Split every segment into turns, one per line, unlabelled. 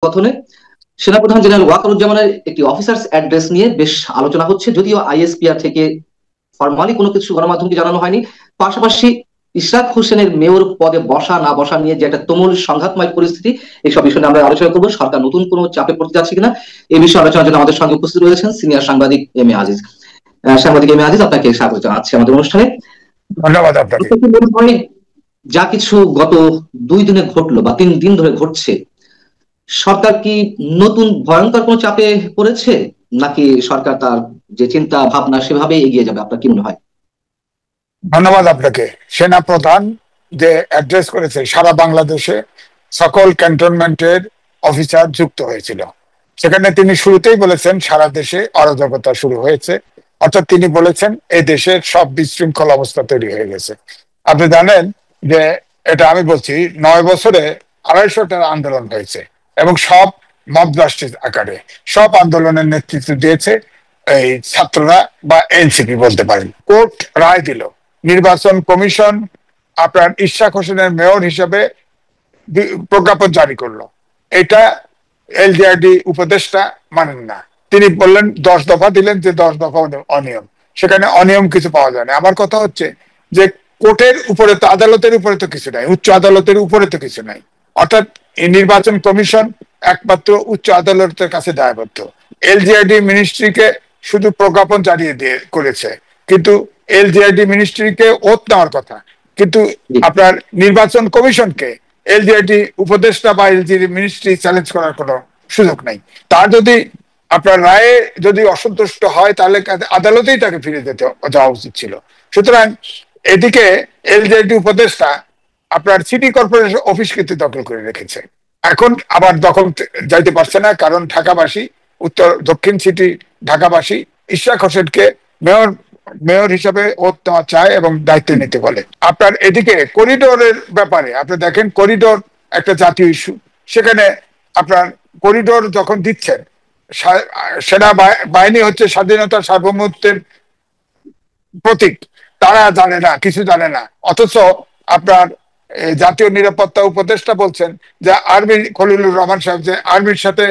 কথনে সেনাপ্রধান জেনারেল ওয়াকারুজ্জামানের একটি officers address নিয়ে বেশ আলোচনা হচ্ছে, যদিও আইএসপিআর থেকে ফরমালি কোনো কিছু গণমাধ্যমকে জানানো হয়নি। পাশাপাশি ইশরাক হোসেনের মেয়র পদে বসা না বসা নিয়ে যে একটা তুমুল সংঘাতময় পরিস্থিতি, এইসব বিষয় নিয়ে আমরা আলোচনা করবো। সরকার নতুন কোনো চাপে পড়তে যাচ্ছে কিনা এই বিষয়ে আলোচনার জন্য আমাদের সঙ্গে উপস্থিত রয়েছেন সিনিয়র সাংবাদিক এম এ আজিজ। সাংবাদিক এম এ আজিজ, আপনাকে স্বাগত জানাচ্ছি আমাদের অনুষ্ঠানে।
ধন্যবাদ আপনাকে।
যা কিছু গত 2 দিনে ঘটলো বা 3 দিন ধরে ঘটছে, সরকার কি নতুন ভয়ঙ্কর কোনো চাপে পড়েছে, নাকি সরকার তার যে চিন্তা ভাবনা সেভাবে এগিয়ে যাবে? আপনার কি মনে হয়?
ধন্যবাদ আপনাকে। সেনা প্রধান যে অ্যাড্রেস করেছে সারা বাংলাদেশে সকল ক্যান্টনমেন্টের অফিসার যুক্ত হয়েছিল, সেখানে তিনি শুরুতেই বলেছেন সারা দেশে অরাজকতা শুরু হয়েছে, অর্থাৎ তিনি বলেছেন এই দেশের সব বিশৃঙ্খল অবস্থা তৈরি হয়ে গেছে। আপনি জানেন যে এটা আমি বলছি 9 বছরে 250টা আন্দোলন হয়েছে এবং সব মব রাষ্ট্রের আকারে। সব আন্দোলনের নেতৃত্ব দিয়েছে এই ছাত্ররা বা এনসিপি বলতে পারেন। কোর্ট রায় দিল, নির্বাচন কমিশন আপনার ইশরাক হোসেনের মেয়র হিসেবে প্রজ্ঞাপন জারি করলো। এটা এলজিআরডি উপদেষ্টা মানেন না, তিনি বললেন 10 দফা দিলেন যে 10 দফা অনিয়ম, সেখানে অনিয়ম কিছু পাওয়া যায় না। আমার কথা হচ্ছে যে কোর্টের উপরে তো, আদালতের উপরে তো কিছু নাই, উচ্চ আদালতের উপরে তো কিছু নাই, অর্থাৎ নির্বাচন কমিশন একমাত্র উচ্চ আদালতের কাছে দায়বদ্ধ। এলজিআরডি মিনিস্ট্রিকে শুধু প্রজ্ঞাপন জারিয়ে দিয়ে করেছে, কিন্তু এলজিআরডি মিনিস্ট্রিকে ওত নেওয়ার কথা, কিন্তু আপনার নির্বাচন কমিশনকে এলজিআরডি উপদেষ্টা বা এলজিআরডি মিনিস্ট্রি চ্যালেঞ্জ করার কোনো সুযোগ নাই। তার যদি আপনার রায়ে যদি অসন্তুষ্ট হয় তাহলে আদালতেই তাকে ফিরে যেতে যাওয়া উচিত ছিল। সুতরাং এদিকে এলজিআরডি উপদেষ্টা আপনার সিটি কর্পোরেশন অফিস কিন্তু দখল করে রেখেছে, এখন আবার দখল যাইতে পারছে না, কারণ ঢাকাবাসী, উত্তর দক্ষিণ সিটি ঢাকাবাসী ইশরাক হোসেনকে মেয়র হিসাবে ওত নেওয়া চায় এবং দায়িত্ব নিতে বলে। আপনার এদিকে করিডোরের ব্যাপারে আপনি দেখেন, করিডোর একটা জাতীয় ইস্যু, সেখানে আপনার করিডোর যখন দিচ্ছেন, সেনা বাহিনী হচ্ছে স্বাধীনতা সার্বভৌমত্বের প্রতীক, তারা জানে না, কিছু জানে না, অথচ আপনার জাতীয় নিরাপত্তা উপদেষ্টা বলছেন যে আর্মি, খলিলুর রহমান সাহেব, যে আর্মির সাথে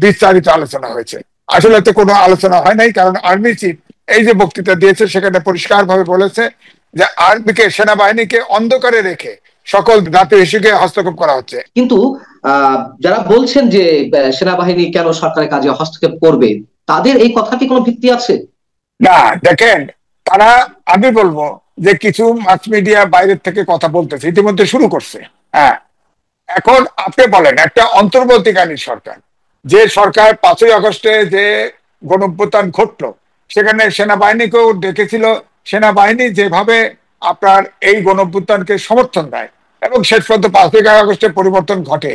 বিস্তারিত আলোচনা হয়েছে। আসলে তো কোনো আলোচনা হয় নাই, কারণ আর্মি চিফ এই যে বক্তৃতা দিয়েছে সেখানে পরিষ্কার ভাবে বলেছে যে আর্মিকে, সেনাবাহিনীকে অন্ধকারে রেখে সকল জাতীয় ইস্যুকে হস্তক্ষেপ করা হচ্ছে।
কিন্তু যারা বলছেন যে সেনাবাহিনী কেন সরকারের কাজে হস্তক্ষেপ করবে, তাদের এই কথা কি কোনো ভিত্তি আছে?
না, দেখেন, তারা, আমি বলবো যে কিছু মাস মিডিয়া বাইরের থেকে কথা বলতেছে, ইতিমধ্যে শুরু করছে। হ্যাঁ, এখন আপনি বলেন, একটা অন্তর্বর্তীকালীন সরকার, যে সরকার 5ই আগস্টে যে গণঅভ্যুত্থান ঘটলো সেখানে সেনাবাহিনীকেও ডেকেছিল, সেনাবাহিনী যেভাবে আপনার এই গণঅভ্যুত্থানকে সমর্থন দেয় এবং শেষ পর্যন্ত 5ই আগস্টের পরিবর্তন ঘটে।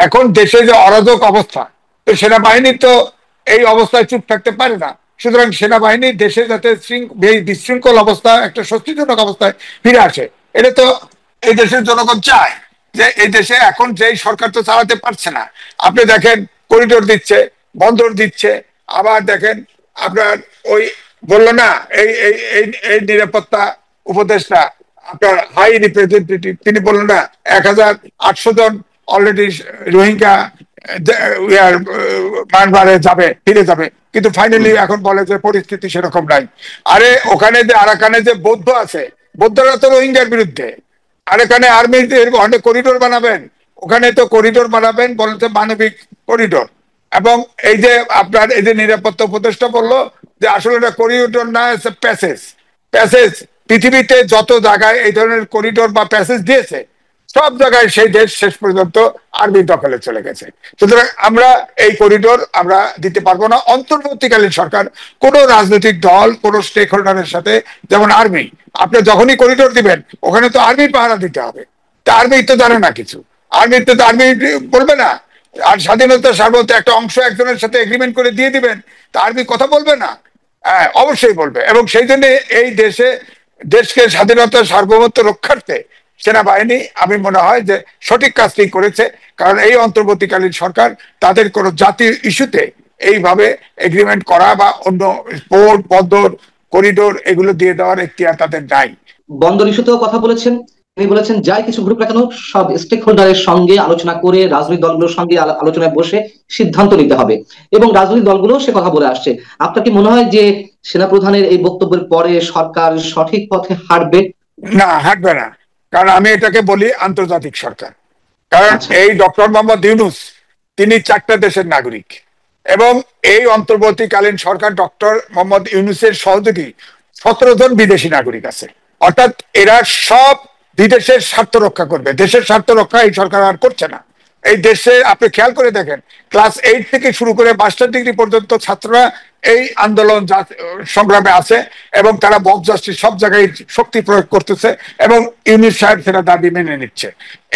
এখন দেশে যে অরাজক অবস্থা, তো সেনাবাহিনী তো এই অবস্থায় চুপ থাকতে পারে না। সুতরাং সেনাবাহিনী দেশে যাতে বিশৃঙ্খল অবস্থা, একটা স্বস্তিজনক অবস্থায় ফিরে আসে, এটা তো এই দেশের জনগণ চায়। যে এই দেশে এখন যেই সরকার তো চালাতে পারছে না, আপনি দেখেন করিডোর দিচ্ছে, বন্দর দিচ্ছে, আবার দেখেন আপনার ওই বললো না এই এই নিরাপত্তা উপদেষ্টা, আপনার হাই রিপ্রেজেন্টেটিভ, তিনি বললেন না 1800 জন অলরেডি রোহিঙ্গা মায়ানমারে যাবে, ফিরে যাবে, কিন্তু ফাইনালি এখন বলে যে পরিস্থিতি সেরকম নাই। আরে ওখানে যে আরাকানে যে বৌদ্ধ আছে, বৌদ্ধরা তো রোহিঙ্গার বিরুদ্ধে, আর এখানে আর্মি অনেক করিডোর বানাবেন, ওখানে তো করিডোর বানাবেন বলতে মানবিক করিডোর। এবং এই যে আপনার এই যে নিরাপত্তা উপদেষ্টা বললো যে আসলে এটা করিডোর না, প্যাসেজ। প্যাসেজ পৃথিবীতে যত জায়গায় এই ধরনের করিডোর বা প্যাসেজ দিয়েছে সব জায়গায় সেই দেশ শেষ পর্যন্ত আর্মির দখলে চলে গেছে। সুতরাং আমরা এই করিডোর আমরা দিতে পারবো না। অন্তর্বর্তীকালীন সরকার কোন রাজনৈতিক দল, কোন স্টেক হোল্ডারের সাথে, যেমন আর্মি, আপনি যখনই করিডোর দিবেন ওখানে তো আর্মির পাহারা দিতে হবে, তা আর্মি তো জানে না কিছু, আর্মিতে তো আর্মি বলবে না। আর স্বাধীনতা সার্বভৌমত্ব একটা অংশ একজনের সাথে এগ্রিমেন্ট করে দিয়ে দিবেন, তা আর্মি কথা বলবে না? হ্যাঁ, অবশ্যই বলবে। এবং সেই জন্য এই দেশকে স্বাধীনতা সার্বভৌমত্ব রক্ষার্থে সেনাবাহিনী, আমি মনে হয় যে সঠিক কাজটি করেছে, কারণ এই অন্তর্বর্তীকালীন সরকার তাদের কোন জাতীয় ইস্যুতে এইভাবে এগ্রিমেন্ট করা বা অন্য পোর্ট, বন্দর, করিডোর এগুলো দিয়ে দেওয়ার এখতিয়ার তাদের নাই।
বন্দর ইস্যুতেও কথা বলেছেন, তিনি বলেছেন যাই কিছু ঘটুক না কেন সব স্টেক হোল্ডারের সঙ্গে আলোচনা করে রাজনৈতিক দলগুলোর সঙ্গে আলোচনায় বসে সিদ্ধান্ত নিতে হবে, এবং রাজনৈতিক দলগুলো সে কথা বলে আসছে। আপনার কি মনে হয় যে সেনাপ্রধানের এই বক্তব্যের পরে সরকার সঠিক পথে হাঁটবে?
না, হাঁটবে না। কারণ আমি এটাকে বলি আন্তর্জাতিক সরকার। কারণ
আচ্ছা।
এই ডক্টর মোহাম্মদ ইউনূস তিনি 4টা দেশের নাগরিক, এবং এই অন্তর্বর্তীকালীন সরকার ডক্টর মোহাম্মদ ইউনূসের সহযোগী 17 জন বিদেশি নাগরিক আছে। অর্থাৎ এরা সব বিদেশের স্বার্থ রক্ষা করবে, দেশের স্বার্থ রক্ষা এই সরকার আর করছে না। এই দেশে আপনি খেয়াল করে দেখেন, ক্লাস 8 থেকে শুরু করে মাস্টার ডিগ্রি পর্যন্ত ছাত্ররা এই আন্দোলন সংগ্রামে আছে, এবং তারা মব জাস্টিস সব জায়গায় শক্তি প্রয়োগ করতেছে, এবং ইউনূস সাহেব সেটা দাবি মেনে নিচ্ছে।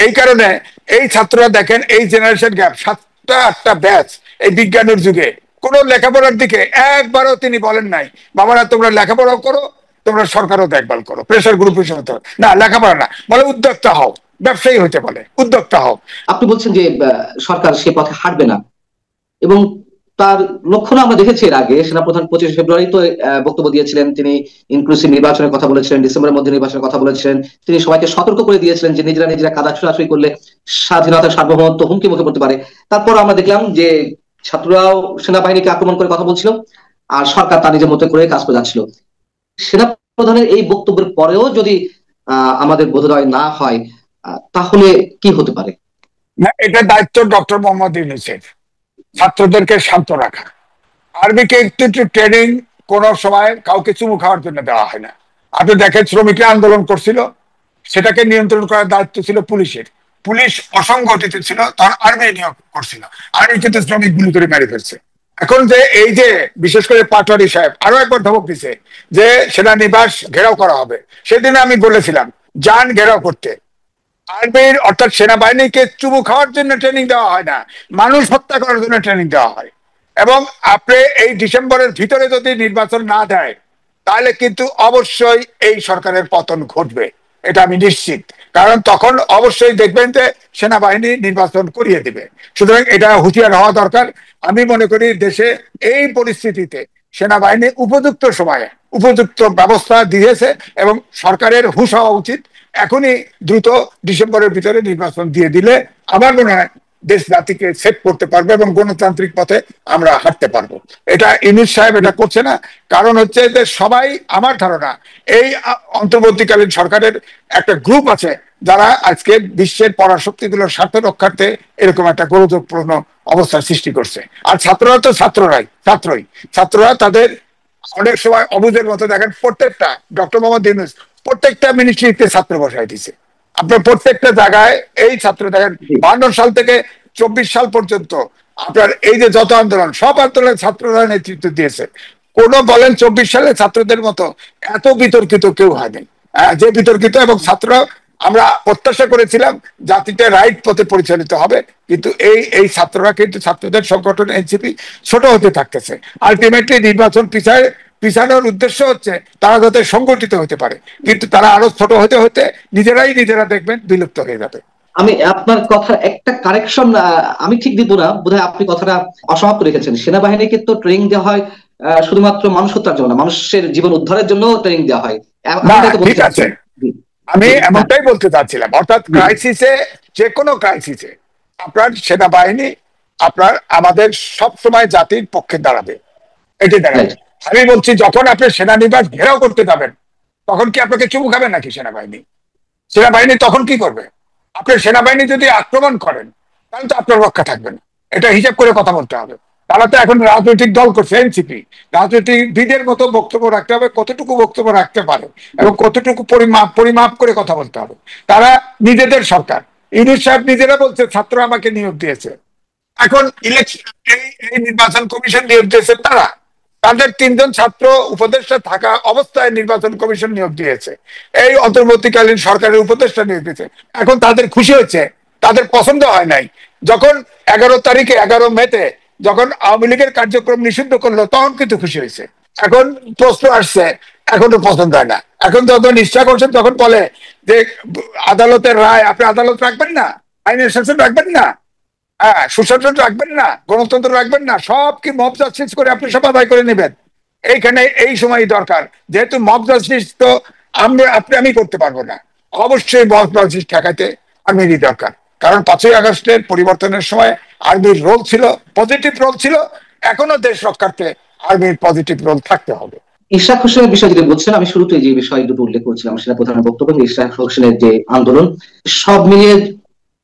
এই কারণে এই ছাত্ররা দেখেন, এই জেনারেশন গ্যাপ 7টা 8টা ব্যাচ এই বিজ্ঞানের যুগে কোনো লেখাপড়ার দিকে একবারও তিনি বলেন নাই বাবারা তোমরা লেখাপড়াও করো, তোমরা সরকারও দেখভাল করো, প্রেশার গ্রুপ হিসেবে না, লেখাপড়া না, বলে উদ্যোক্তা হও, ব্যবসায়ী হইতে বলে, উদ্যোক্তা হও।
আপনি বলছেন যে সরকার সে পথে হাঁটবে না, এবং তার লক্ষণ আমরা দেখেছি। এর আগে সেনাপ্রধান 25শে ফেব্রুয়ারি তো বক্তব্য দিয়েছিলেন, তিনি ইনক্লুসিভ নির্বাচনের কথা বলেছিলেন, ডিসেম্বরের মধ্যে নির্বাচনের কথা বলেছিলেন। তিনি সবাইকে সতর্ক করে দিয়েছিলেন যে নিজেরা নিজেরা কাদা ছোড়াছুড়ি করলে স্বাধীনতা সার্বভৌমত্ব হুমকি মুখে পড়তে পারে। তারপর আমরা দেখলাম যে ছাত্ররাও সেনাবাহিনীকে আক্রমণ করে কথা বলছিল, আর সরকার তার নিজের মতো করে কাজ করে যাচ্ছিল। সেনাপ্রধানের এই বক্তব্যের পরেও যদি আমাদের বোধোদয় না হয়, তাহলে কি হতে পারে?
না, এটা দায়িত্ব ডক্টর মোহাম্মদ ইউনূসের, ছাত্রদেরকে শান্ত রাখা। আর্মিকে একটু একটু ট্রেনিং কোন সময় কাউকে চুমু খাওয়ার জন্য দেওয়া হয় না। আপনি দেখেন শ্রমিকরা আন্দোলন করছিল, সেটাকে নিয়ন্ত্রণ করার দায়িত্ব ছিল পুলিশের। পুলিশ অসংগঠিত ছিল, তখন আর্মি নিয়োগ করছিল, আর্মি কিন্তু শ্রমিক গুলি করে মেরে ফেলছে। এখন যে এই যে বিশেষ করে পাটোয়ারি সাহেব আরো একবার ধমক দিছে যে সেনানিবাস ঘেরাও করা হবে, সেদিন আমি বলেছিলাম যান ঘেরাও করতে। আর্মির অর্থাৎ সেনাবাহিনীকে চুমু খাওয়ার জন্য ট্রেনিং দেওয়া হয় না, মানুষ হত্যা করার জন্য ট্রেনিং দেওয়া হয়। এবং আপনি এই ডিসেম্বরের ভিতরে যদি নির্বাচন না দেয়, তাহলে কিন্তু অবশ্যই এই সরকারের পতন ঘটবে, এটা আমি নিশ্চিত। কারণ তখন অবশ্যই দেখবেন যে সেনাবাহিনী নির্বাচন করিয়ে দিবে। সুতরাং এটা হুঁশিয়ার হওয়া দরকার। আমি মনে করি দেশে এই পরিস্থিতিতে সেনাবাহিনী উপযুক্ত সময়ে উপযুক্ত ব্যবস্থা দিয়েছে, এবং সরকারের হুঁশ হওয়া উচিত। এখনই দ্রুত ডিসেম্বরের ভিতরে নির্বাচন দিয়ে দিলে আমার মনে হয় দেশ জাতিকে সেট করতে পারবে, এবং গণতান্ত্রিক পথে আমরা হাঁটতে পারবো। এটা ইউনূস সাহেব এটা করছে না, কারণ হচ্ছে যে সবাই, আমার ধারণা এই অন্তর্বর্তীকালীন সরকারের একটা গ্রুপ আছে যারা আজকে বিশ্বের পরাশক্তিগুলোর স্বার্থ রক্ষার্থে এরকম একটা গোলযোগপূর্ণ অবস্থার সৃষ্টি করছে। আর ছাত্ররা তো ছাত্ররা তাদের অনেক সময় অবুঝের মতো দেখেন, প্রত্যেকটা ডক্টর মোহাম্মদ ইউনূস প্রত্যেকটা মিনিস্ট্রিতে ছাত্র বসায় দিছে। আপনার প্রত্যেকটা জায়গায় এই ছাত্র দেখেন, 52 সাল থেকে 24 সাল পর্যন্ত আপনার এই যে যত আন্দোলন, সব আন্দোলনের ছাত্ররা নেতৃত্ব দিয়েছে। কোন বলেন 24 সালে ছাত্রদের মতো এত বিতর্কিত কেউ হয়নি, যে বিতর্কিত। এবং ছাত্ররা, আমরা প্রত্যাশা করেছিলাম জাতিটা রাইট পথে পরিচালিত হবে, কিন্তু এই ছাত্ররা কিন্তু ছাত্রদের সংগঠন এনসিপি ছোট হতে থাকতেছে। আলটিমেটলি নির্বাচন পিছানোর উদ্দেশ্য হচ্ছে তারা যাতে সংগঠিত হতে পারে, কিন্তু তারা আরো ছোট হতে হতে নিজেরা দেখবেন বিলুপ্ত হয়ে যাবে।
আমি আপনার কথার একটা কারেকশন আমি ঠিক দিব না, বোধহয় আপনি কথাটা অসমাপ্ত রেখেছেন। সেনাবাহিনীকে তো ট্রেনিং দেওয়া হয় শুধুমাত্র মানুষ হত্যার জন্য, মানুষের জীবন উদ্ধারের জন্য ট্রেনিং দেওয়া হয়।
না, ঠিক আছে, আমি এমনটাই বলতে চাচ্ছিলাম। অর্থাৎ ক্রাইসিসে, যে কোনো ক্রাইসিসে আপনার সেনাবাহিনী আমাদের সব সময় জাতির পক্ষে দাঁড়াবে, এটি দাঁড়াবে। আমি বলছি যখন আপনি সেনানিবাস ঘেরাও করতে যাবেন, তখন কি আপনাকে চুমু খাবেন নাকি সেনাবাহিনী তখন কি করবে? আপনার সেনাবাহিনী যদি আক্রমণ করেন, তাহলে তো আপনার রক্ষা থাকবে না। এটা হিসাব করে কথা বলতে হবে। তারা তো এখন রাজনৈতিক দল করছে এনসিপি, রাজনীতিবিদের মতো বক্তব্য রাখতে হবে, কতটুকু বক্তব্য রাখতে পারে এবং কতটুকু পরিমাপ করে কথা বলতে হবে। তারা নিজেদের সরকার, ইউনূস সাহেব নিজেরা বলছে ছাত্র আমাকে নিয়োগ দিয়েছে। এখন ইলেকশন, এই নির্বাচন কমিশন নিয়োগ দিয়েছে তারা, তাদের 3 জন ছাত্র উপদেষ্টা থাকা অবস্থায় নির্বাচন কমিশন নিয়োগ দিয়েছে, এই অন্তর্বর্তীকালীন সরকারের উপদেষ্টা নিয়োগ দিয়েছে। এখন তাদের খুশি হচ্ছে, তাদের পছন্দ হয় নাই। যখন 11 তারিখে 11 মেতে যখন আওয়ামী লীগের কার্যক্রম নিষিদ্ধ করলো, তখন কিন্তু খুশি হয়েছে। এখন প্রশ্ন আসছে, এখন তো পছন্দ হয় না। এখন যখন ইচ্ছা করছেন তখন বলে যে আদালতের রায়, আপনি আদালত রাখবেন না, আইনের শাসন রাখবেন না, হ্যাঁ সুশাসন রাখবেন না, গণতন্ত্র রাখবেন না, সব কি মব জাস্টিস করে আপনি সব আদায় করে নেবেন? এইখানে এই সময় দরকার, যেহেতু মব জাস্টিস তো আমি করতে পারবো না, অবশ্যই বদমাইশি ঠেকাতে আর্মিরই দরকার। কারণ 5ই আগস্টের পরিবর্তনের সময় আর্মির রোল ছিল, পজিটিভ রোল ছিল, এখনো দেশ রক্ষার্থে আর্মির পজিটিভ রোল থাকতে হবে।
ইশরাক হোসেনের বিষয় যেটা বলছেন, আমি শুরুতে যে বিষয় দুটো উল্লেখ করছিলাম সেনাপ্রধানের বক্তব্য, ইশরাক হোসেনের যে আন্দোলন, সব মিলিয়ে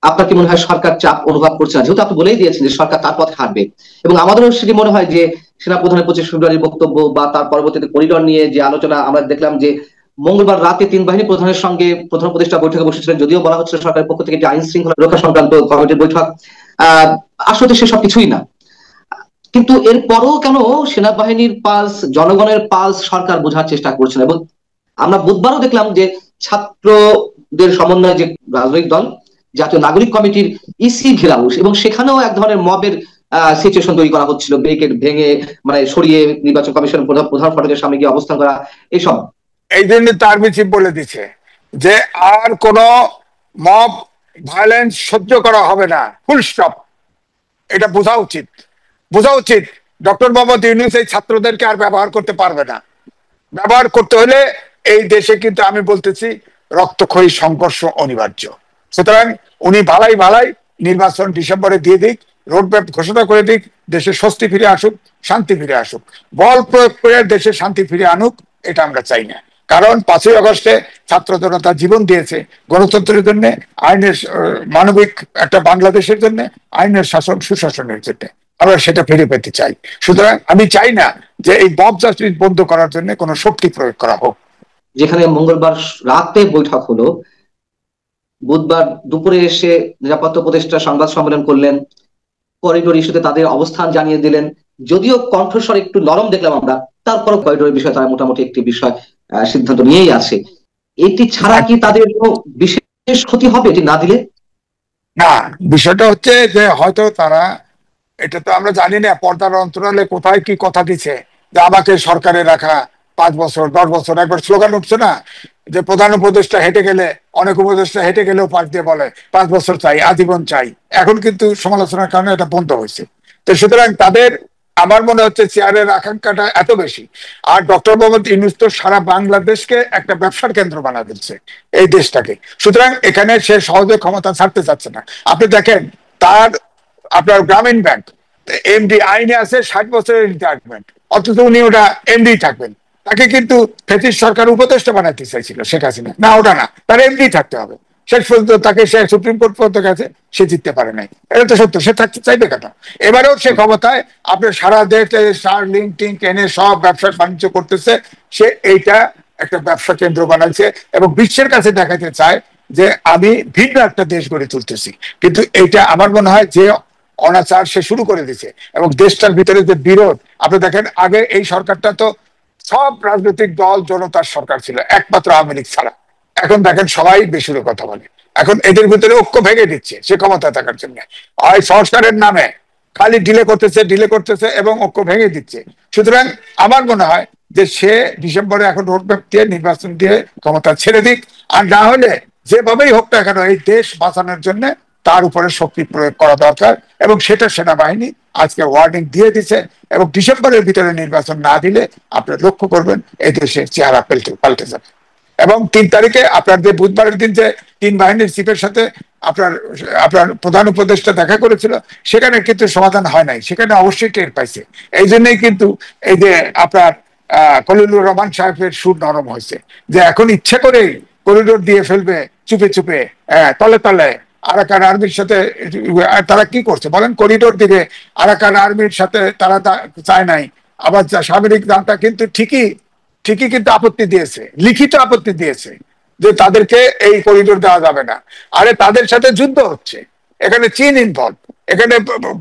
আপনার কি মনে হয় সরকার চাপ অনুভব করছে না? যেহেতু আপনি বলেই দিয়েছেন যে সরকার তার পথে হাঁটবে, এবং আমাদেরও সেটি মনে হয় যে সেনাপ্রধানের 25 ফেব্রুয়ারির বক্তব্য বা তার পরবর্তীতে করিডোর নিয়ে যে আলোচনা, আমরা দেখলাম যে মঙ্গলবার রাতে 3 বাহিনী প্রধানের সঙ্গে প্রধান উপদেষ্টা বৈঠকে বসেছিলেন, যদিও বলা হচ্ছিল সরকারের পক্ষ থেকে যে আইন শৃঙ্খলা রক্ষা সংক্রান্ত কমিটির বৈঠক, আসলে সে সবকিছুই না। কিন্তু এরপরও কেন সেনাবাহিনীর পালস, জনগণের পালস সরকার বোঝার চেষ্টা করছে না? এবং আমরা বুধবারও দেখলাম যে ছাত্রদের সমন্বয়ে যে রাজনৈতিক দল জাতীয় নাগরিক কমিটির ইসি ঘেরাও, এবং সেখানেও এক ধরনের মবের সিচুয়েশন তৈরি করা হচ্ছিল, ব্যারিকেড ভেঙে মানে সরিয়ে নির্বাচন কমিশন প্রধান ফটকের সামনে গিয়ে অবস্থান করা, এসব।
এই জন্য তার চিফ বলে দিচ্ছে যে আর কোন মব ভায়োলেন্স সহ্য করা হবে না, ফুল স্টপ। এটা বোঝা উচিত, বোঝা উচিত। ডক্টর মোহাম্মদ ইউনূস এই ছাত্রদেরকে আর ব্যবহার করতে পারবে না। ব্যবহার করতে হলে এই দেশে কিন্তু আমি বলতেছি রক্তক্ষয়ী সংঘর্ষ অনিবার্য। সুতরাং উনি ভালাই ভালাই নির্বাচন ডিসেম্বরে দিয়ে দিক, রোডম্যাপ ঘোষণা করে দিক, দেশে স্বস্তি ফিরে আসুক, শান্তি ফিরে আসুক, বল প্রয়োগ করে দেশে শান্তি ফিরে আনুক, এটা আমরা চাই না। কারণ 5ই আগস্টে ছাত্র জনতা জীবন দিয়েছে গণতন্ত্রের জন্য, আইনের মানবিক একটা বাংলাদেশের জন্য, আইনের শাসন সুশাসনের জন্য। আমরা সেটা ফিরে পেতে চাই। সুতরাং আমি চাই না যে এই মব জাস্টিস বন্ধ করার জন্য কোনো শক্তি প্রয়োগ করা হোক।
যেখানে মঙ্গলবার রাতে বৈঠক হলো, বুধবার দুপুরে এসে নিরাপত্তা উপদেষ্টা সংবাদ সম্মেলন করলেন, করিডোর ইস্যুতে তাদের অবস্থান জানিয়ে দিলেন। যদিও কণ্ঠস্বর একটু নরম দেখলাম আমরা, তারপরও করিডোরের বিষয়ে তারা মোটামুটি একটি বিষয় সিদ্ধান্ত নিয়েই আছে। এটি ছাড়া কি তাদের কোনো বিশেষ ক্ষতি হবে এটি না দিলে?
না, বিষয়টা হচ্ছে যে হয়তো তারা, এটা তো আমরা জানি না পর্দার অন্তরালে কোথায় কি কথা দিচ্ছে, যে আমাকে সরকারে রাখা 5 বছর 10 বছর। একবার স্লোগান উঠছে না যে প্রধান উপদেষ্টা হেঁটে গেলে, অনেক উপদেষ্টা হেঁটে গেলেও পাশ দিয়ে বলে 5 বছর চাই, আজীবন চাই। এখন কিন্তু সমালোচনার কারণে এটা বন্ধ হয়েছে। তো সুতরাং তাদের, আমার মনে হচ্ছে চেয়ারের আকাঙ্ক্ষাটা এত বেশি। আর ডক্টর মোহাম্মদ ইউনূস তো সারা বাংলাদেশকে একটা ব্যবসার কেন্দ্র বানা দিচ্ছে এই দেশটাকে। সুতরাং এখানে সে সহজে ক্ষমতা ছাড়তে চাচ্ছে না। আপনি দেখেন তার, আপনার গ্রামীণ ব্যাংক এমডি আইনে আছে 60 বছরের রিটায়ারমেন্ট, অথচ উনি ওটা এমডি থাকবেন। তাকে কিন্তু ফ্যাসিস্ট সরকার উপদেষ্টা বানাতে চাইছিল শেখ হাসিনা, না ওটা না, তার এমডি থাকতে হবে। শেষ পর্যন্ত তাকে সে সুপ্রিম কোর্ট পর্যন্ত গেছে, সে জিততে পারে নাই। এটা তো সত্য, সে থাকতে চাইবে কেন? এবারেও সে ক্ষমতায়, আপনার সারা দেশে সার লিঙ্ক টিঙ্ক এনে সব ব্যবসা বাণিজ্য করতেছে। সে এইটা একটা ব্যবসা কেন্দ্র বানাইছে এবং বিশ্বের কাছে দেখাতে চায় যে আমি ভিন্ন একটা দেশ গড়ে তুলতেছি। কিন্তু এইটা আমার মনে হয় যে অনাচার সে শুরু করে দিচ্ছে, এবং দেশটার ভিতরে যে বিরোধ, আপনি দেখেন আগে এই সরকারটা তো সব রাজনৈতিক দল জনতার সরকার ছিল, একমাত্র আওয়ামী লীগ ছাড়া। এখন দেখেন সবাই বেসুরো কথা বলে। এখন এদের ভিতরে ঐক্য ভেঙে দিচ্ছে সে ক্ষমতা থাকার জন্য। হয় সংস্কারের নামে খালি ডিলে করতেছে এবং ঐক্য ভেঙে দিচ্ছে। সুতরাং আমার মনে হয় যে সে ডিসেম্বরে এখন রোডম্যাপ দিয়ে নির্বাচন দিয়ে ক্ষমতা ছেড়ে দিক। আর না হলে যেভাবেই হোক না কেন এই দেশ বাঁচানোর জন্য তার উপরে শক্তি প্রয়োগ করা দরকার, এবং সেটা সেনাবাহিনী আজকে ওয়ার্নিং দিয়ে দিচ্ছে। এবং ডিসেম্বরের ভিতরে নির্বাচন না দিলে আপনারা লক্ষ্য করবেন এই দেশের চেহারা পাল্টে যাবে। এবং 3 তারিখে আপনার যে বুধবারের দিন যে 3 বাহিনীর চিফের সাথে আপনার আপনার প্রধান উপদেষ্টা দেখা করেছিল, সেখানে কিন্তু সমাধান হয় নাই, সেখানে অবশ্যই টের পাইছে। এই জন্যই কিন্তু এই যে আপনার খলিলুর রহমান সাহেবের সুর নরম হয়েছে, যে এখন ইচ্ছা করেই করিডোর দিয়ে ফেলবে চুপে চুপে, তলে তলে আরাকান আর্মির সাথে। তারা কি করছে বলেন? করিডোর দিকে আরাকান আর্মির সাথে তারা চায় নাই। আবার সামরিক জান্তা কিন্তু ঠিকই কিন্তু আপত্তি দিয়েছে, লিখিত আপত্তি দিয়েছে যে তাদেরকে এই করিডোর দেওয়া যাবে না। আরে তাদের সাথে যুদ্ধ হচ্ছে, এখানে চীন ইনভলভ, এখানে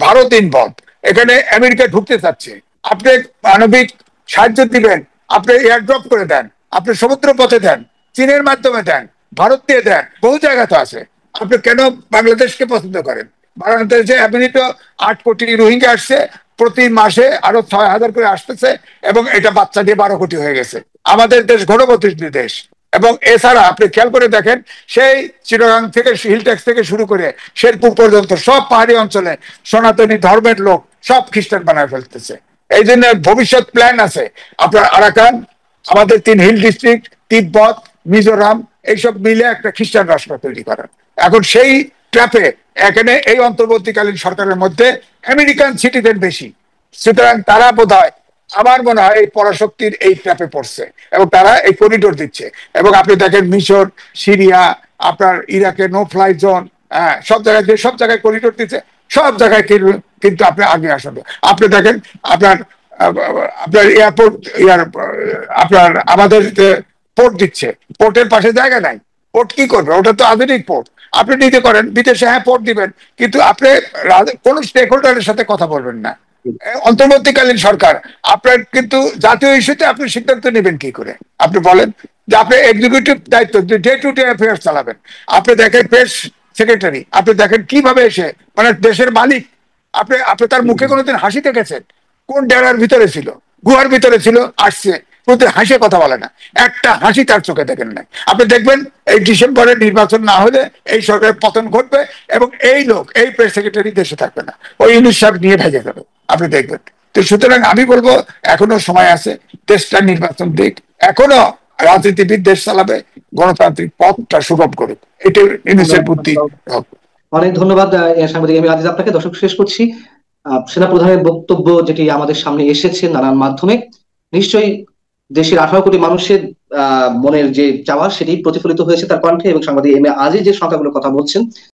ভারত ইনভলভ, এখানে আমেরিকা ঢুকতে চাচ্ছে। আপনি মানবিক সাহায্য দিবেন, আপনি এয়ারড্রপ করে দেন, আপনি সমুদ্র পথে দেন, চীনের মাধ্যমে দেন, ভারত দিয়ে দেন, বহু জায়গা তো আছে। আপনি কেন বাংলাদেশকে পছন্দ করেন? বাংলাদেশে এমনি তো 8 কোটি রোহিঙ্গা আসছে, প্রতি মাসে আরো 6,000 করে আসতেছে, এবং এটা বাচ্চা দিয়ে 12 কোটি হয়ে গেছে। আমাদের দেশ ঘনবসতিত দেশ। এবং এছাড়া আপনি খেয়াল করে দেখেন, সেই চিটাগাং থেকে হিলট্যাক্স থেকে শুরু করে শেরপুর পর্যন্ত সব পাহাড়ি অঞ্চলে সনাতনী ধর্মের লোক সব খ্রিস্টান বানায় ফেলতেছে। এই জন্য ভবিষ্যৎ প্ল্যান আছে আপনার আরাকান, আমাদের 3 হিল ডিস্ট্রিক্ট, তিব্বত, মিজোরাম, এইসব মিলে একটা খ্রিস্টান রাষ্ট্র তৈরি করার। এখন সেই ট্র্যাপে এখানে এই অন্তর্বর্তীকালীন সরকারের মধ্যে আমেরিকান সিটিজেন বেশি, সুতরাং তারা বোধহয়, আমার মনে হয় এই পরাশক্তির এই ট্র্যাপে পড়ছে এবং তারা এই করিডোর দিচ্ছে। এবং আপনি দেখেন মিশর, সিরিয়া, আপনার ইরাকে নো ফ্লাই জোন, সব জায়গায়, যে সব জায়গায় করিডোর দিচ্ছে সব জায়গায় কিন্তু আপনি আগে আসবে। আপনি দেখেন আপনার আপনার এয়ারপোর্ট, আপনার আমাদের পোর্ট দিচ্ছে, পোর্টের পাশে জায়গা নাই, পোর্ট কি করবে? ওটা তো আধুনিক পোর্ট। আপনি নিতে করেন বিদেশে, হ্যাঁ পোর্ট দিবেন, কিন্তু আপনি কোন স্টেক হোল্ডারের সাথে কথা বলবেন না। অন্তর্বর্তীকালীন সরকার আপনার কিন্তু জাতীয় ইস্যুতে আপনি সিদ্ধান্ত নেবেন কি করে? আপনি বলেন যে আপনি এক্সিকিউটিভ দায়িত্ব, ডে টু ডে অ্যাফেয়ার্স চালাবেন। আপনি দেখেন প্রেস সেক্রেটারি, আপনি দেখেন কিভাবে এসে, মানে দেশের মালিক, আপনি তার মুখে কোনোদিন হাসি দেখেছেন? কোন ডেরার ভিতরে ছিল, গুহার ভিতরে ছিল, আসছে, কোনোদিন হাসিয়ে কথা বলে না, একটা হাসি তার চোখে দেখেন নাই। আপনি দেখবেন এই ডিসেম্বরে নির্বাচন না হলে এই সরকারের পতন ঘটবে এবং এই লোক, এই প্রেস সেক্রেটারি দেশে থাকবে না, ওই ইউনুস সাহেব নিয়ে ভেজে যাবে, আপনি দেখবেন। তো সুতরাং আমি বলবো এখনো সময় আছে, দেশটা নির্বাচন দিক, এখনো রাজনীতিবিদ দেশ চালাবে, গণতান্ত্রিক পথটা সুগম করুক, এটা ইউনুসের বুদ্ধি।
অনেক ধন্যবাদ সাংবাদিক এম এ আজিজ আপনাকে। দর্শক, শেষ করছি সেনাপ্রধানের বক্তব্য যেটি আমাদের সামনে এসেছে নানান মাধ্যমে, নিশ্চয়ই দেশের 18 কোটি মানুষের মনের যে চাওয়া সেটি প্রতিফলিত হয়েছে তার কণ্ঠে, এবং সাংবাদিক এম এ আজিজ যে সংখ্যাগুলোর কথা বলছেন